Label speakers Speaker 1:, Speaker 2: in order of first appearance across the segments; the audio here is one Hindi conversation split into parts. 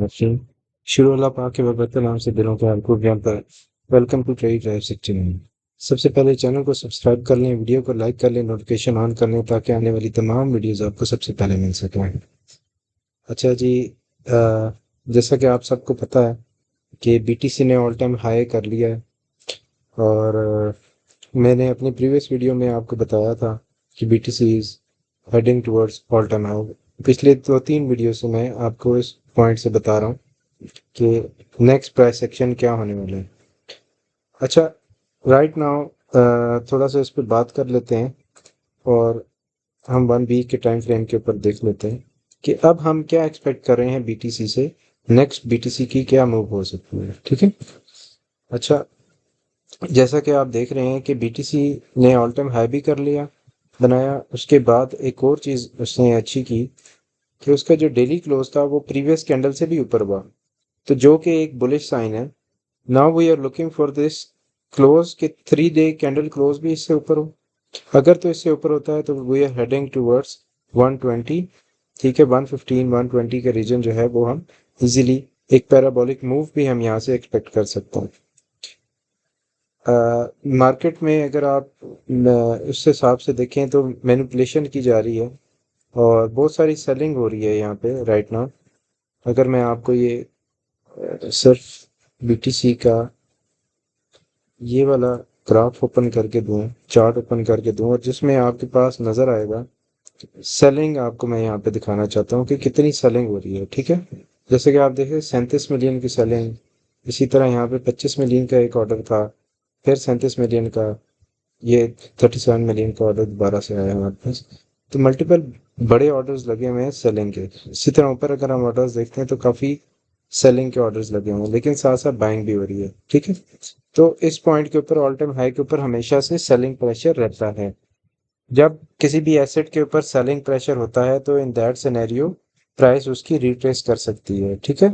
Speaker 1: रहीम। शुरू अल्लाह पाक के बरकत नाम से दिलों के हल्को ज्ञान पर। Welcome to trade drive 69। सबसे पहले चैनल को सब्सक्राइब कर लें, वीडियो को लाइक कर लें, नोटिफिकेशन ऑन कर लें ताकि आने वाली तमाम वीडियोस आपको सबसे पहले मिल सकें। अच्छा जी, जैसा कि आप सबको पता है कि बीटीसी ने ऑल टाइम हाई कर लिया है और मैंने अपनी प्रीवियस वीडियो में आपको बताया था कि BTC is heading towards all time high. पिछले 2-3 वीडियो से मैं आपको इस पॉइंट से बता रहा हूँ कि नेक्स्ट प्राइस एक्शन क्या होने वाला है। अच्छा, राइट नाउ थोड़ा सा इस पर बात कर लेते हैं और हम 1 वीक के टाइम फ्रेम के ऊपर देख लेते हैं कि अब हम क्या एक्सपेक्ट कर रहे हैं बीटीसी से। नेक्स्ट बीटीसी की क्या मूव हो सकती है, ठीक है। अच्छा, जैसा कि आप देख रहे हैं कि बीटीसी ने ऑल टाइम हाई भी कर लिया बनाया, उसके बाद एक और चीज़ उसने अच्छी की कि उसका जो डेली क्लोज था वो प्रीवियस कैंडल से भी ऊपर हुआ, तो जो कि एक बुलिश साइन है। Now we are looking for this close के 3 डे कैंडल क्लोज भी इससे ऊपर हो। अगर तो इससे ऊपर होता है तो वी आर हेडिंग टूवर्ड्स 120, ठीक है। 115 120 का रीजन जो है वो हम इजीली एक पैराबोलिक मूव भी हम यहाँ से एक्सपेक्ट कर सकते हैं। मार्केट में अगर आप उस हिसाब से देखें तो मैनिपुलेशन की जा रही है और बहुत सारी सेलिंग हो रही है यहाँ पे राइट नाउ। अगर मैं आपको ये सिर्फ बीटीसी का ये वाला ग्राफ ओपन करके दूं, चार्ट ओपन करके दूं, और जिसमें आपके पास नज़र आएगा सेलिंग, आपको मैं यहाँ पे दिखाना चाहता हूँ कि कितनी सेलिंग हो रही है, ठीक है। जैसे कि आप देखें 37 मिलियन की सेलिंग, इसी तरह यहाँ पे 25 मिलियन का एक ऑर्डर था, फिर 37 मिलियन का, ये 37 मिलियन का ऑर्डर दोबारा से आया हमारे पास। तो मल्टीपल बड़े ऑर्डर्स लगे हुए हैं सेलिंग के। इसी तरह ऊपर अगर हम ऑर्डर्स देखते हैं तो काफ़ी सेलिंग के ऑर्डर्स लगे हुए हैं, लेकिन साथ साथ बाइंग भी हो रही है, ठीक है। तो इस पॉइंट के ऊपर ऑल टाइम हाई के ऊपर हमेशा से सेलिंग प्रेशर रहता है। जब किसी भी एसेट के ऊपर सेलिंग प्रेशर होता है तो इन दैट सिनेरियो प्राइस उसकी रिट्रेस कर सकती है, ठीक है।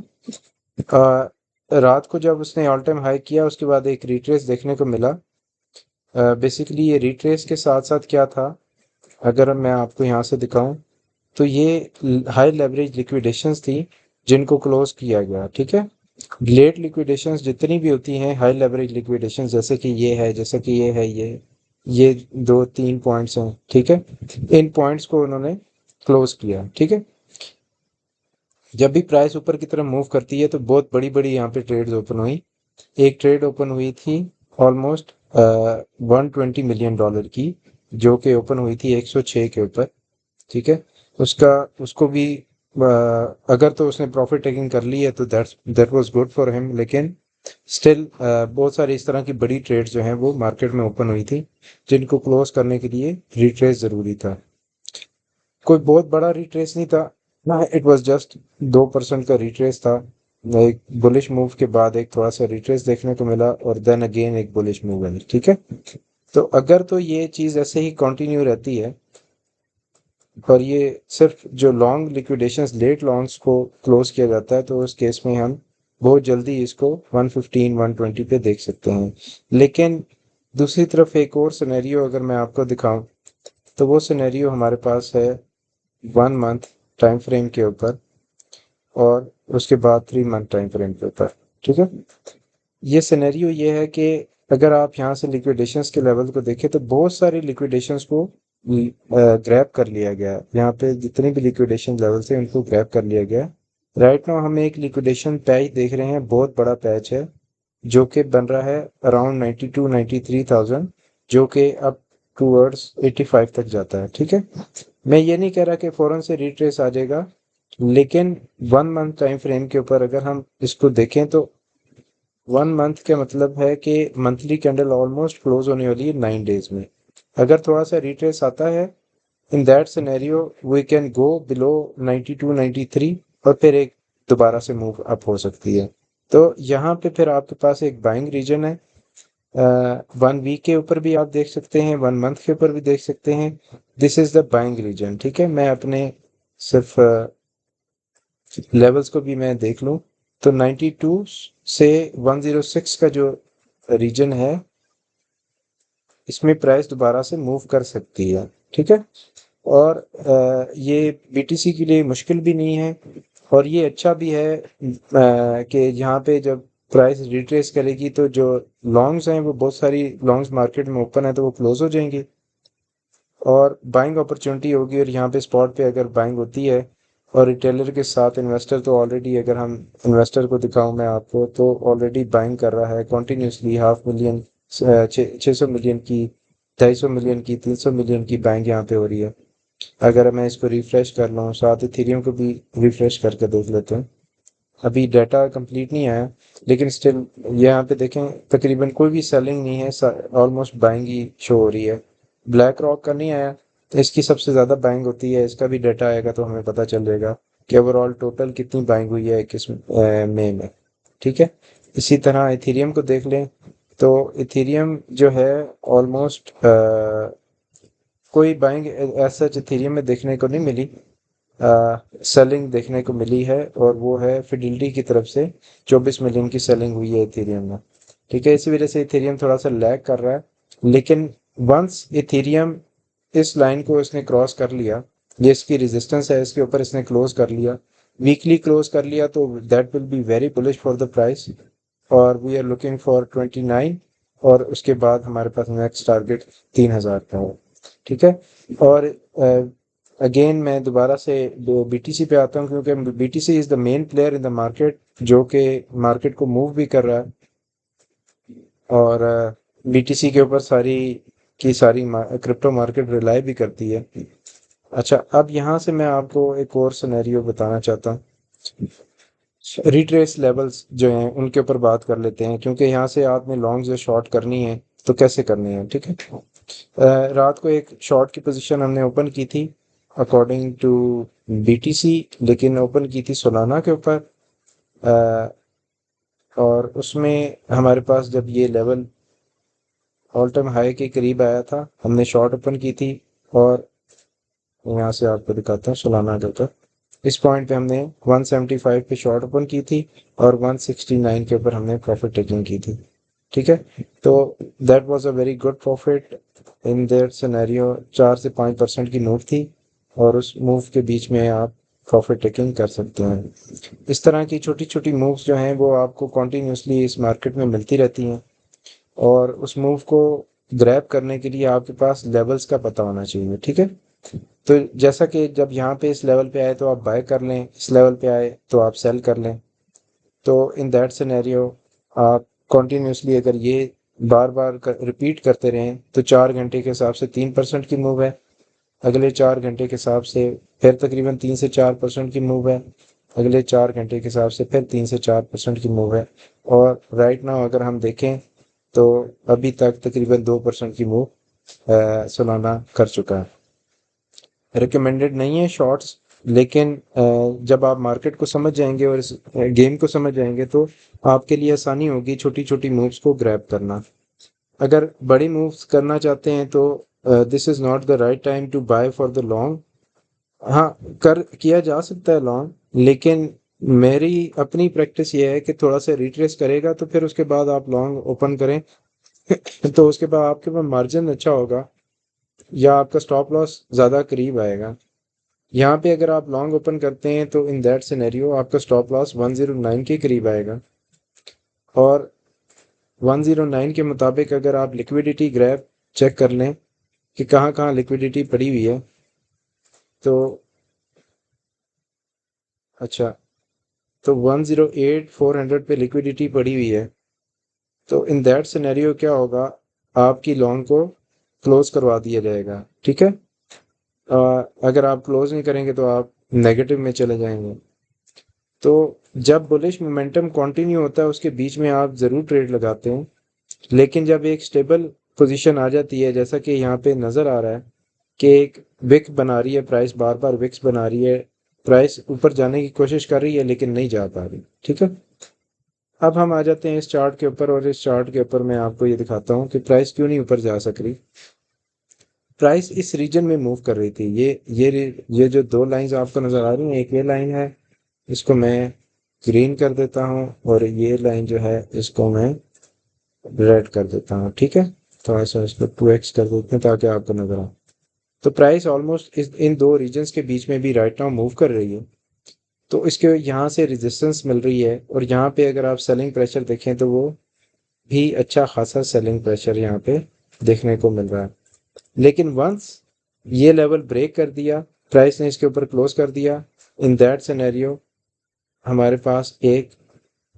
Speaker 1: रात को जब उसने ऑल टाइम हाई किया उसके बाद एक रिट्रेस देखने को मिला। बेसिकली ये रिट्रेस के साथ साथ क्या था, अगर मैं आपको यहाँ से दिखाऊं तो ये हाई लेवरेज लिक्विडेशंस थी जिनको क्लोज किया गया, ठीक है। लेट लिक्विडेशंस जितनी भी होती हैं हाई लेवरेज लिक्विडेशंस, जैसे कि ये है, जैसे कि ये है, ये 2-3 पॉइंट्स हैं, ठीक है। इन पॉइंट्स को उन्होंने क्लोज किया, ठीक है। जब भी प्राइस ऊपर की तरफ मूव करती है तो बहुत बड़ी बड़ी यहाँ पे ट्रेड्स ओपन हुई। एक ट्रेड ओपन हुई थी ऑलमोस्ट 120 मिलियन डॉलर की, जो कि ओपन हुई थी 106 के ऊपर, ठीक है। उसका उसको भी अगर तो उसने प्रॉफिट टेकिंग कर ली है तो that was good for him, लेकिन स्टिल बहुत सारी इस तरह की बड़ी ट्रेड्स जो हैं वो मार्केट में ओपन हुई थी जिनको क्लोज करने के लिए रिट्रेस ज़रूरी था। कोई बहुत बड़ा रिट्रेस नहीं था ना, इट वाज जस्ट 2% का रिट्रेस था। एक बुलिश मूव के बाद एक थोड़ा सा रिट्रेस देखने को मिला और देन अगेन एक बुलिश मूव है, ठीक है। तो अगर तो ये चीज़ ऐसे ही कंटिन्यू रहती है और ये सिर्फ जो लॉन्ग लिक्विडेशंस लेट लॉन्ग्स को क्लोज किया जाता है तो उस केस में हम बहुत जल्दी इसको 115 120 पे देख सकते हैं। लेकिन दूसरी तरफ एक और सिनेरियो अगर मैं आपको दिखाऊं तो वो सिनेरियो हमारे पास है 1 मंथ टाइम फ्रेम के ऊपर और उसके बाद 3 मंथ टाइम फ्रेम के ऊपर, ठीक है। ये सिनेरियो ये है कि अगर आप यहाँ से लिक्विडेशंस के लेवल को देखें तो बहुत सारी लिक्विडेशंस को ग्रैब कर लिया गया है। यहाँ पे जितने भी लिक्विडेशन लेवल थे उनको ग्रैब कर लिया गया। राइट नाउ हम एक लिक्विडेशन पैच देख रहे हैं, बहुत बड़ा पैच है जो कि बन रहा है अराउंड 92-93,000, जो कि अब टूवर्ड्स 85 तक जाता है, ठीक है। मैं ये नहीं कह रहा कि फ़ौरन से रिट्रेस आ जाएगा, लेकिन 1 मंथ टाइम फ्रेम के ऊपर अगर हम इसको देखें तो 1 मंथ का मतलब है कि मंथली कैंडल ऑलमोस्ट क्लोज होने वाली है 9 डेज में। अगर थोड़ा सा रिट्रेस आता है in that scenario we can go below 92-93 और फिर एक दोबारा से मूव अप हो सकती है। तो यहाँ पे फिर आपके पास एक बाइंग रीजन है। 1 वीक के ऊपर भी आप देख सकते हैं, 1 मंथ के ऊपर भी देख सकते हैं। This is the buying region, ठीक है। मैं अपने सिर्फ लेवल्स को भी मैं देख लूं तो 92 से 106 का जो रीजन है इसमें प्राइस दोबारा से मूव कर सकती है, ठीक है। और ये बीटीसी के लिए मुश्किल भी नहीं है और ये अच्छा भी है कि यहाँ पे जब प्राइस रिट्रेस करेगी तो जो लॉन्ग्स हैं वो बहुत सारी लॉन्ग्स मार्केट में ओपन है तो वो क्लोज हो जाएंगी और बाइंग अपॉर्चुनिटी होगी। और यहाँ पे स्पॉट पे अगर बाइंग होती है और रिटेलर के साथ इन्वेस्टर तो ऑलरेडी, अगर हम इन्वेस्टर को दिखाऊं मैं आपको, तो ऑलरेडी बाइंग कर रहा है कॉन्टिन्यूसली। 500,000 600 मिलियन की, 250 मिलियन की, 300 मिलियन की बाइंग यहाँ पे हो रही है। अगर मैं इसको रिफ्रेश कर लूँ, साथ इथेरियम को भी रिफ्रेश करके देख लेते हैं। अभी डाटा कंप्लीट नहीं आया लेकिन स्टिल यहाँ पे देखें तकरीबन कोई भी सेलिंग नहीं है, ऑलमोस्ट बाइंग ही शो हो रही है। ब्लैक रॉक का नहीं आया तो इसकी सबसे ज़्यादा बाइंग होती है, इसका भी डाटा आएगा तो हमें पता चल जाएगा कि ओवरऑल टोटल कितनी बाइंग हुई है 21 मई में। ठीक है, इसी तरह इथेरियम को देख लें तो इथेरियम जो है ऑलमोस्ट कोई बाइंग ऐसा इथेरियम में देखने को नहीं मिली। सेलिंग देखने को मिली है और वो है फिडिलिटी की तरफ से 24 मिलियन की सेलिंग हुई है इथेरियम में। ठीक है, इसी वजह से इथेरियम थोड़ा सा लैग कर रहा है। लेकिन वंस इथेरियम इस लाइन को इसने क्रॉस कर लिया, ये इसकी रेजिस्टेंस है, इसके ऊपर इसने क्लोज कर लिया, वीकली क्लोज कर लिया, तो that will be very bullish for the price. और वी आर लुकिंग फॉर 29 और उसके बाद हमारे पास नेक्स्ट टारगेट 3,000 का है। ठीक है, और अगेन मैं दोबारा से बीटीसी पे आता हूँ क्योंकि BTC is the main player in the market जो कि मार्केट को मूव भी कर रहा है और बीटीसी के ऊपर सारी की सारी क्रिप्टो मार्केट रिलाई भी करती है। अच्छा, अब यहाँ से मैं आपको एक और सिनेरियो बताना चाहता हूँ। रिट्रेस लेवल्स जो हैं उनके ऊपर बात कर लेते हैं क्योंकि यहाँ से आपने लॉन्ग या शॉर्ट करनी है तो कैसे करनी है। ठीक है, रात को एक शॉर्ट की पोजीशन हमने ओपन की थी अकॉर्डिंग टू बीटीसी, लेकिन ओपन की थी सोलाना के ऊपर। अ, और उसमें हमारे पास जब ये लेवल ऑल टाइम हाई के करीब आया था हमने शॉर्ट ओपन की थी। और यहाँ से आपको दिखाता हूँ सोलाना के ऊपर इस पॉइंट पे हमने 175 पे शॉर्ट ओपन की थी और 169 के ऊपर हमने प्रॉफिट टेकिंग की थी। ठीक है, तो that was a very good profit in that scenario. 4 से 5% की मूव थी और उस मूव के बीच में आप प्रॉफिट टेकिंग कर सकते हैं। इस तरह की छोटी छोटी मूव्स जो हैं वो आपको कॉन्टीन्यूसली इस मार्केट में मिलती रहती हैं और उस मूव को ग्रैब करने के लिए आपके पास लेवल्स का पता होना चाहिए। ठीक है, तो जैसा कि जब यहाँ पे इस लेवल पे आए तो आप बाय कर लें, इस लेवल पे आए तो आप सेल कर लें। तो इन दैट सिनेरियो आप कॉन्टीन्यूसली अगर ये बार बार रिपीट करते रहें तो 4 घंटे के हिसाब से 3% की मूव है, अगले 4 घंटे के हिसाब से फिर तकरीबन 3 से 4% की मूव है, अगले 4 घंटे के हिसाब से फिर 3 से 4% की मूव है। और राइट नाउ अगर हम देखें तो अभी तक तकरीबन 2% की मूव सालाना कर चुका है। रिकमेंडेड नहीं है शॉर्ट्स, लेकिन जब आप मार्केट को समझ जाएंगे और इस गेम को समझ जाएंगे तो आपके लिए आसानी होगी छोटी छोटी मूव्स को ग्रैब करना। अगर बड़ी मूव्स करना चाहते हैं तो this is not the right time to buy for the long. हाँ, कर किया जा सकता है लॉन्ग, लेकिन मेरी अपनी प्रैक्टिस ये है कि थोड़ा सा रिट्रेस करेगा तो फिर उसके बाद आप लॉन्ग ओपन करें तो उसके बाद आपके पास मार्जिन अच्छा होगा या आपका स्टॉप लॉस ज़्यादा करीब आएगा। यहाँ पे अगर आप लॉन्ग ओपन करते हैं तो इन दैट सिनेरियो आपका स्टॉप लॉस 109 के करीब आएगा। और 109 के मुताबिक अगर आप लिक्विडिटी ग्रैब चेक कर लें कि कहाँ कहाँ लिक्विडिटी पड़ी हुई है तो अच्छा, तो 108,400 पे लिक्विडिटी पड़ी हुई है। तो इन दैट सिनेरियो क्या होगा, आपकी लॉन्ग को क्लोज करवा दिया जाएगा। ठीक है, अगर आप क्लोज नहीं करेंगे तो आप नेगेटिव में चले जाएंगे। तो जब बुलिश मोमेंटम कंटिन्यू होता है उसके बीच में आप ज़रूर ट्रेड लगाते हैं, लेकिन जब एक स्टेबल पोजीशन आ जाती है जैसा कि यहाँ पे नज़र आ रहा है कि एक विक बना रही है, प्राइस बार बार विक्स बना रही है, प्राइस ऊपर जाने की कोशिश कर रही है लेकिन नहीं जा पा रही। ठीक है, अब हम आ जाते हैं इस चार्ट के ऊपर और इस चार्ट के ऊपर मैं आपको ये दिखाता हूँ कि प्राइस क्यों नहीं ऊपर जा सक रही। प्राइस इस रीजन में मूव कर रही थी। ये जो दो लाइंस आपको नज़र आ रही हैं, एक ये लाइन है, इसको मैं ग्रीन कर देता हूँ और ये लाइन जो है इसको मैं रेड कर देता हूँ। ठीक है, थोड़ा सा इसको 2x कर देते हैं ताकि आपको नजर आए। तो प्राइस ऑलमोस्ट इस इन दो रीजन्स के बीच में भी राइट नाउ मूव कर रही है। तो इसके यहाँ से रेजिस्टेंस मिल रही है, और यहाँ पे अगर आप सेलिंग प्रेशर देखें तो वो भी अच्छा खासा सेलिंग प्रेशर यहाँ पे देखने को मिल रहा है। लेकिन वंस ये लेवल ब्रेक कर दिया, प्राइस ने इसके ऊपर क्लोज कर दिया, इन दैट सिनेरियो हमारे पास एक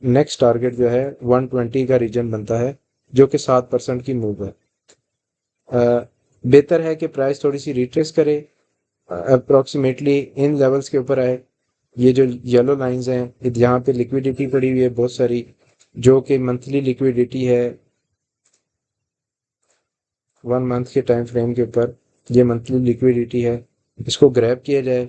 Speaker 1: नेक्स्ट टारगेट जो है 120 का रीजन बनता है, जो कि 7% की मूव है। बेहतर है कि प्राइस थोड़ी सी रिट्रेस करे, अप्रोक्सीमेटली इन लेवल्स के ऊपर आए। ये जो येलो लाइंस हैं, यहाँ पे लिक्विडिटी पड़ी हुई है बहुत सारी, जो कि मंथली लिक्विडिटी है 1 मंथ के टाइम फ्रेम के ऊपर, ये मंथली लिक्विडिटी है, इसको ग्रैब किया जाए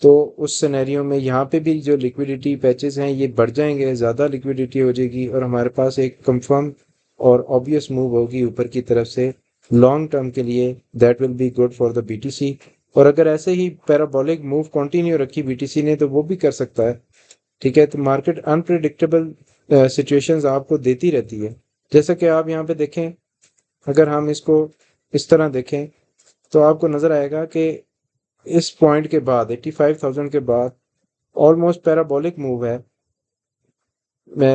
Speaker 1: तो उस सिनेरियो में यहाँ पे भी जो लिक्विडिटी पैचेस हैं ये बढ़ जाएंगे, ज़्यादा लिक्विडिटी हो जाएगी, और हमारे पास एक कंफर्म और ऑब्वियस मूव होगी ऊपर की तरफ से लॉन्ग टर्म के लिए। That will be good for the BTC. और अगर ऐसे ही पैराबोलिक मूव कंटिन्यू रखी बीटीसी ने तो वो भी कर सकता है। ठीक है, तो मार्केट अनप्रिडिक्टेबल सिचुएशंस आपको देती रहती है। जैसा कि आप यहाँ पे देखें, अगर हम इसको इस तरह देखें तो आपको नज़र आएगा कि इस पॉइंट के बाद 85,000 के बाद ऑलमोस्ट पैराबोलिक मूव है।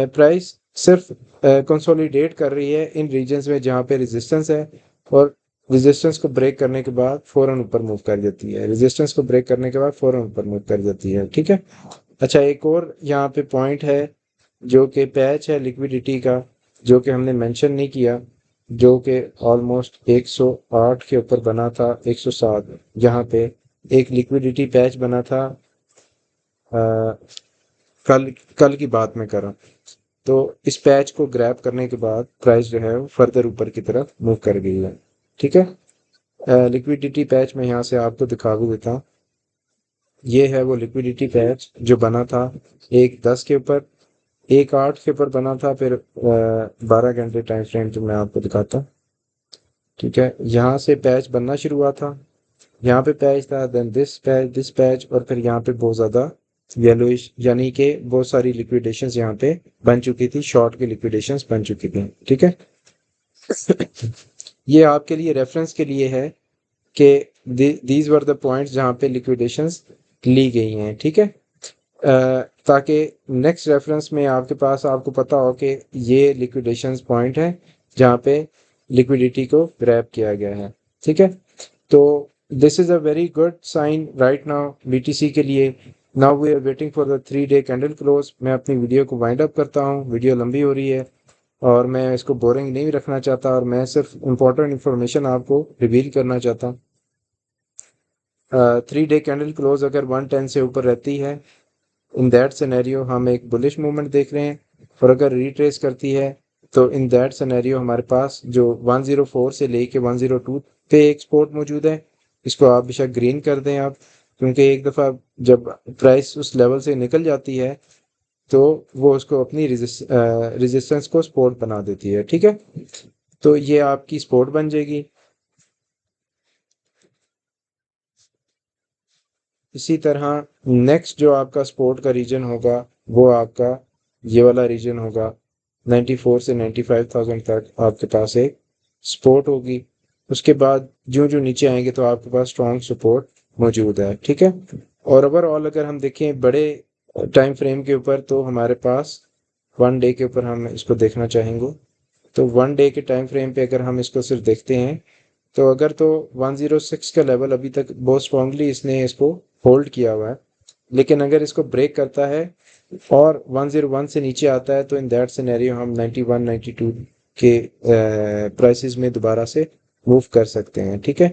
Speaker 1: प्राइस सिर्फ कंसोलिडेट कर रही है इन रीजन्स में जहाँ पे रेजिस्टेंस है, और रेजिस्टेंस को ब्रेक करने के बाद फौरन ऊपर मूव कर जाती है, रेजिस्टेंस को ब्रेक करने के बाद फौरन ऊपर मूव कर जाती है। ठीक है। अच्छा, एक और यहाँ पे पॉइंट है जो कि पैच है लिक्विडिटी का, जो कि हमने मेंशन नहीं किया, जो कि ऑलमोस्ट 108 के ऊपर बना था, 107 यहाँ पे एक लिक्विडिटी पैच बना था। कल कल की बात मैं कर रहा हूँ। तो इस पैच को ग्रैब करने के बाद प्राइस जो है वो फर्दर ऊपर की तरफ मूव कर गई है। ठीक है। लिक्विडिटी पैच मैं यहाँ से आपको दिखा भी देता हूँ। ये है वो लिक्विडिटी पैच जो बना था एक 10 के ऊपर, एक 8 के ऊपर बना था, फिर 12 घंटे टाइम फ्रेम जो मैं आपको दिखाता हूँ। ठीक है, यहाँ से पैच बनना शुरू हुआ था, यहाँ पे पैच था, देन दिस पैच, और फिर यहाँ पे बहुत ज़्यादा येलोइश, यानी कि बहुत सारी लिक्विडेशंस यहाँ पे बन चुकी थी, शॉर्ट की लिक्विडेशंस बन चुकी थी। ठीक है। ये आपके लिए रेफरेंस के लिए है कि दीज वर द पॉइंट्स जहाँ पे लिक्विडेशंस ली गई हैं। ठीक है। ताकि नेक्स्ट रेफरेंस में आपके पास आपको पता हो कि ये लिक्विडेशंस पॉइंट है जहाँ पे लिक्विडिटी को ग्रैब किया गया है। ठीक है। तो this is a very good sign right now BTC के लिए। Now we are waiting for the 3 day candle close. मैं अपनी वीडियो को वाइंड अप करता हूँ, वीडियो लंबी हो रही है और मैं इसको बोरिंग नहीं रखना चाहता, और मैं सिर्फ इम्पोर्टेंट इन्फॉर्मेशन आपको रिवील करना चाहता हूँ। 3 डे कैंडल क्लोज अगर 110 से ऊपर रहती है, इन दैट सिनेरियो हम एक बुलिश मूवमेंट देख रहे हैं, और अगर रिट्रेस करती है तो इन दैट सिनेरियो हमारे पास जो 104 से लेके 102 पे एक सपोर्ट मौजूद है। इसको आप बेशक ग्रीन कर दें आप, क्योंकि एक दफ़ा जब प्राइस उस लेवल से निकल जाती है तो वो उसको अपनी रेजिस्टेंस को सपोर्ट बना देती है। ठीक है, तो ये आपकी सपोर्ट बन जाएगी। इसी तरह नेक्स्ट जो आपका सपोर्ट का रीजन होगा वो आपका ये वाला रीजन होगा, 94 से 95,000 तक आपके पास एक सपोर्ट होगी। उसके बाद जो जो नीचे आएंगे तो आपके पास स्ट्रॉन्ग सपोर्ट मौजूद है। ठीक है। और ओवरऑल अगर हम देखें बड़े टाइम फ्रेम के ऊपर, तो हमारे पास 1 डे के ऊपर हम इसको देखना चाहेंगे। तो 1 डे के टाइम फ्रेम पे अगर हम इसको सिर्फ देखते हैं, तो अगर तो 106 का लेवल अभी तक बहुत स्ट्रांगली इसने इसको होल्ड किया हुआ है, लेकिन अगर इसको ब्रेक करता है और 101 से नीचे आता है तो इन दैट सिनेरियो हम 91 92 के प्राइसेस में दोबारा से मूव कर सकते हैं। ठीक है।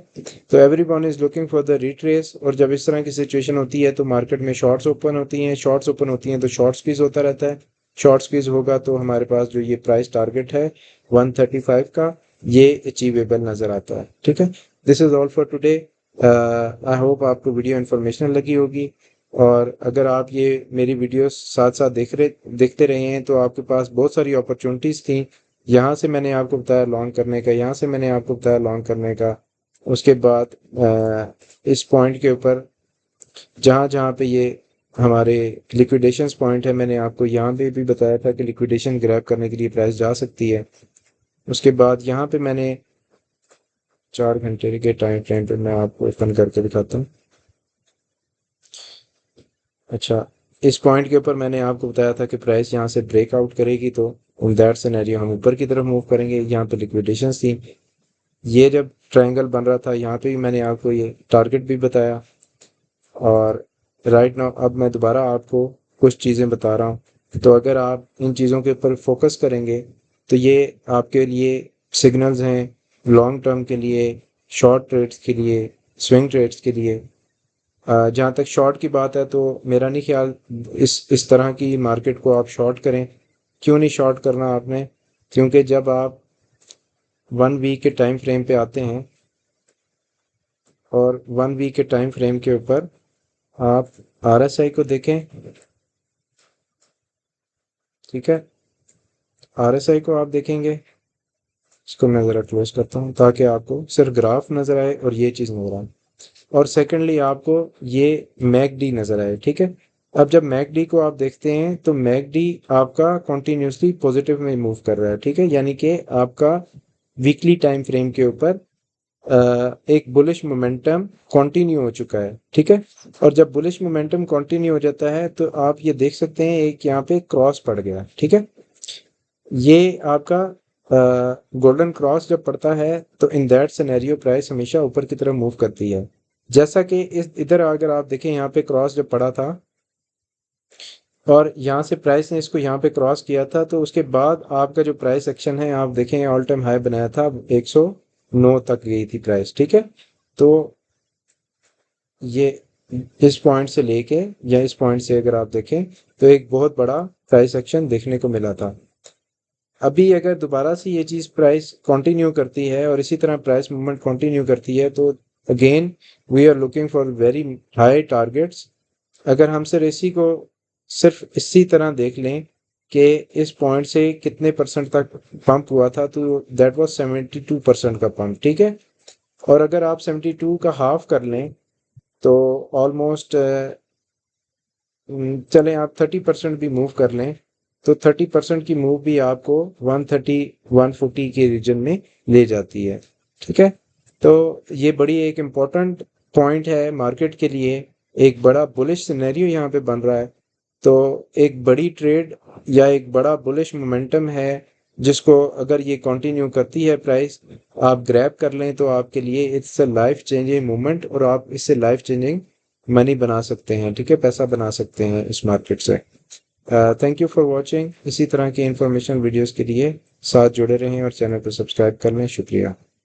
Speaker 1: तो everyone is looking for the retrace, और जब इस तरह की सिचुएशन होती है तो मार्केट में शॉर्ट्स ओपन होती हैं, शॉर्ट्स ओपन होती हैं तो शॉर्ट स्क्वीज होता रहता है। शॉर्ट स्क्वीज होगा तो हमारे पास जो ये प्राइस टारगेट है 135 का, ये अचीवेबल नज़र आता है। ठीक है। This is all for today. I hope आपको वीडियो इन्फॉर्मेशनल लगी होगी, और अगर आप ये मेरी वीडियोस साथ साथ देखते रहे हैं तो आपके पास बहुत सारी अपॉर्चुनिटीज़ थी। यहाँ से मैंने आपको बताया लॉन्ग करने का, यहाँ से मैंने आपको बताया लॉन्ग करने का। उसके बाद इस पॉइंट के ऊपर जहाँ जहाँ पे ये हमारे लिक्विडेशंस पॉइंट है, मैंने आपको यहाँ पे भी बताया था कि लिक्विडेशन ग्रैब करने के लिए प्राइस जा सकती है। उसके बाद यहाँ पे मैंने 4 घंटे के टाइम फ्रेम पे मैं आपको ओपन करके दिखाता हूँ। अच्छा, इस पॉइंट के ऊपर मैंने आपको बताया था कि प्राइस यहाँ से ब्रेकआउट करेगी तो इन दैट सिनेरियो हम ऊपर की तरफ मूव करेंगे। यहाँ पे लिक्विडेशंस थी, ये जब ट्रायंगल बन रहा था यहाँ पे भी मैंने आपको ये टारगेट भी बताया। और राइट नाउ अब मैं दोबारा आपको कुछ चीज़ें बता रहा हूँ, तो अगर आप इन चीज़ों के ऊपर फोकस करेंगे तो ये आपके लिए सिग्नल्स हैं लॉन्ग टर्म के लिए, शॉर्ट ट्रेड्स के लिए, स्विंग ट्रेड्स के लिए। जहाँ तक शॉर्ट की बात है तो मेरा नहीं ख्याल इस तरह की मार्केट को आप शॉर्ट करें। क्यों नहीं शॉर्ट करना आपने? क्योंकि जब आप 1 वीक के टाइम फ्रेम पे आते हैं और 1 वीक के टाइम फ्रेम के ऊपर आप RSI को देखें, ठीक है, RSI को आप देखेंगे, इसको मैं ज़रा क्लोज करता हूँ ताकि आपको सिर्फ ग्राफ नज़र आए और ये चीज़ नज़र आए, और सेकेंडली आपको ये मैकडी नज़र आए, ठीक है। अब जब मैकडी को आप देखते हैं तो मैकडी आपका कॉन्टीन्यूसली पॉजिटिव में मूव कर रहा है, ठीक है, यानी कि आपका वीकली टाइम फ्रेम के ऊपर एक बुलिश मोमेंटम कंटिन्यू हो चुका है, ठीक है। और जब बुलिश मोमेंटम कंटिन्यू हो जाता है तो आप ये देख सकते हैं एक यहाँ पे क्रॉस पड़ गया, ठीक है। ये आपका गोल्डन क्रॉस जब पड़ता है तो इन दैट सिनेरियो प्राइस हमेशा ऊपर की तरफ मूव करती है। जैसा कि इस इधर अगर आप देखें यहाँ पे क्रॉस जब पड़ा था और यहाँ से प्राइस ने इसको यहाँ पे क्रॉस किया था, तो उसके बाद आपका जो प्राइस एक्शन है आप देखें ऑल टाइम हाई बनाया था, 109 तक गई थी प्राइस, ठीक है। तो ये इस पॉइंट से लेके या इस पॉइंट से अगर आप देखें तो एक बहुत बड़ा प्राइस एक्शन देखने को मिला था। अभी अगर दोबारा से ये चीज़ प्राइस कंटिन्यू करती है और इसी तरह प्राइस मूवमेंट कंटिन्यू करती है तो again we are looking for very high targets. अगर हम सर इसी को सिर्फ इसी तरह देख लें कि इस पॉइंट से कितने परसेंट तक पंप हुआ था, तो दैट वाज 72% का पंप, ठीक है। और अगर आप 72 का हाफ कर लें तो ऑलमोस्ट चलें आप 30% भी मूव कर लें तो 30% की मूव भी आपको 130 140 के रीजन में ले जाती है, ठीक है। तो ये बड़ी एक इम्पोर्टेंट पॉइंट है मार्केट के लिए, एक बड़ा बुलिश सिनेरियो यहाँ पे बन रहा है। तो एक बड़ी ट्रेड या एक बड़ा बुलिश मोमेंटम है जिसको अगर ये कंटिन्यू करती है प्राइस आप ग्रैब कर लें तो आपके लिए it's a life changing movement और आप इससे लाइफ चेंजिंग मनी बना सकते हैं, ठीक है, पैसा बना सकते हैं इस मार्केट से। Thank you for watching. इसी तरह की इंफॉर्मेशन वीडियोस के लिए साथ जुड़े रहें और चैनल को सब्सक्राइब कर लें। शुक्रिया।